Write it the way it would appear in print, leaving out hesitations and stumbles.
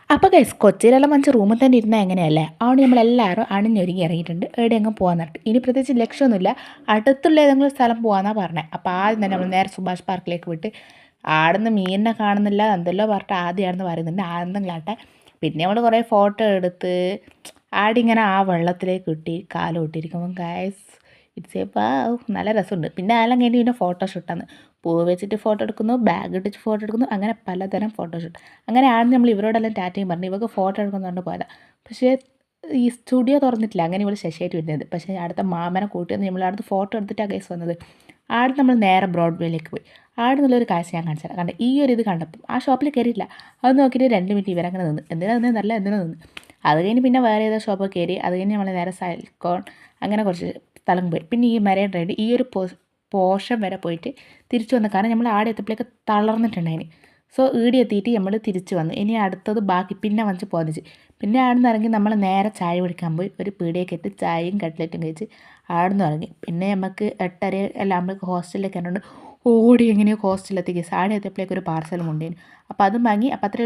അപ്പോൾ ഗൈസ് കൊച്ചിയിലെല്ലാം മനുഷ്യ റൂമിൽ തന്നെ ഇരുന്നാൽ എങ്ങനെയല്ലേ അതുകൊണ്ട് നമ്മളെല്ലാവരും അണിഞ്ഞൊരുങ്ങി ഇറങ്ങിയിട്ടുണ്ട് എവിടെയെങ്കിലും പോകാൻ നട്ട് ഇനി പ്രത്യേകിച്ച് ലക്ഷ്യമൊന്നുമില്ല അടുത്തുള്ള ഏതെങ്കിലും സ്ഥലം പോകാമെന്നാണ് പറഞ്ഞത് അപ്പോൾ ആദ്യം തന്നെ നമ്മൾ നേരെ സുഭാഷ് പാർക്കിലേക്ക് വിട്ട് ആടുന്ന് മീനിനെ കാണുന്നില്ല എന്തെല്ലോ പറഞ്ഞിട്ട് ആദ്യമാണെന്ന് പറയുന്നുണ്ട് ആണെന്നെങ്കിലാട്ടെ പിന്നെ നമ്മൾ കുറേ ഫോട്ടോ എടുത്ത് ആടിങ്ങനെ ആ വെള്ളത്തിലേക്ക് ഇട്ടി കാല് ഇട്ടിരിക്കുമ്പം ഗൈസ് ഇറ്റ്സ് എ നല്ല രസമുണ്ട് പിന്നെ അതെല്ലാം കഴിഞ്ഞ് പിന്നെ ഫോട്ടോഷൂട്ടാണ് പൂവ് വെച്ചിട്ട് ഫോട്ടോ എടുക്കുന്നു ബാഗ് ഇട്ടിട്ട് ഫോട്ടോ എടുക്കുന്നു അങ്ങനെ പലതരം ഫോട്ടോഷൂട്ട് അങ്ങനെ ആണ് നമ്മൾ ഇവരോടെല്ലാം ടാറ്റയും പറഞ്ഞു ഇവർക്ക് ഫോട്ടോ എടുക്കുന്നുകൊണ്ട് പോയതാണ് പക്ഷേ ഈ സ്റ്റുഡിയോ തുറന്നിട്ടില്ല അങ്ങനെ ഇവൾ ശശിയായിട്ട് വരുന്നത് പക്ഷേ അടുത്ത മാമനെ കൂട്ടിയെന്ന് നമ്മൾ അടുത്ത് ഫോട്ടോ എടുത്തിട്ടാണ് കേസ് വന്നത് ആടെ നമ്മൾ നേരെ ബ്രോഡ്വേയിലേക്ക് പോയി ആടെ നല്ലൊരു കാഴ്ച ഞാൻ കാണിച്ചത് കാരണം ഈ ഒരു ഇത് കണ്ടപ്പോൾ ആ ഷോപ്പിൽ കയറിയില്ല അത് നോക്കിയിട്ട് 2 മിനിറ്റ് ഇവരങ്ങനെ നിന്ന് എന്തിനാ നിന്ന് നല്ല എന്തിനാ നിന്ന് അത് കഴിഞ്ഞ് പിന്നെ വേറെ ഏതോ ഷോപ്പിൽ കയറി അത് കഴിഞ്ഞ് നമ്മൾ നേരെ സൈൽക്കോൺ അങ്ങനെ കുറച്ച് സ്ഥലം പോയി പിന്നെ ഈ മരൈൻ ഡ്രൈവ് ഈ ഒരു പോർഷൻ വരെ പോയിട്ട് തിരിച്ചു വന്നു കാരണം നമ്മൾ ആടെ എത്തിയപ്പോഴേക്ക് തളർന്നിട്ടുണ്ടായിന് സോ ഈടെ എത്തിയിട്ട് നമ്മൾ തിരിച്ചു വന്നു ഇനി അടുത്തത് ബാക്കി പിന്നെ വന്നിട്ട് പോന്നിച്ച് പിന്നെ അവിടെ നിന്ന് ഇറങ്ങി നമ്മൾ നേരെ ചായ കുടിക്കാൻ പോയി ഒരു പീടിയൊക്കെ ഇട്ട് ചായയും കട്ട്ലറ്റും കഴിച്ച് അവിടെ നിന്ന് ഇറങ്ങി പിന്നെ നമുക്ക് 8:30 എല്ലാം ആകുമ്പോഴേക്ക് ഹോസ്റ്റലിലേക്ക് കണ്ടുകൊണ്ട് ഓടി എങ്ങനെയോ ഹോസ്റ്റലിലെത്തി ആടെ എത്തിയപ്പോഴേക്ക് ഒരു പാർസലും കൊണ്ടുപോയി അപ്പോൾ അതും വാങ്ങി അപ്പോൾ അത്രയേ ഉള്ളൂ.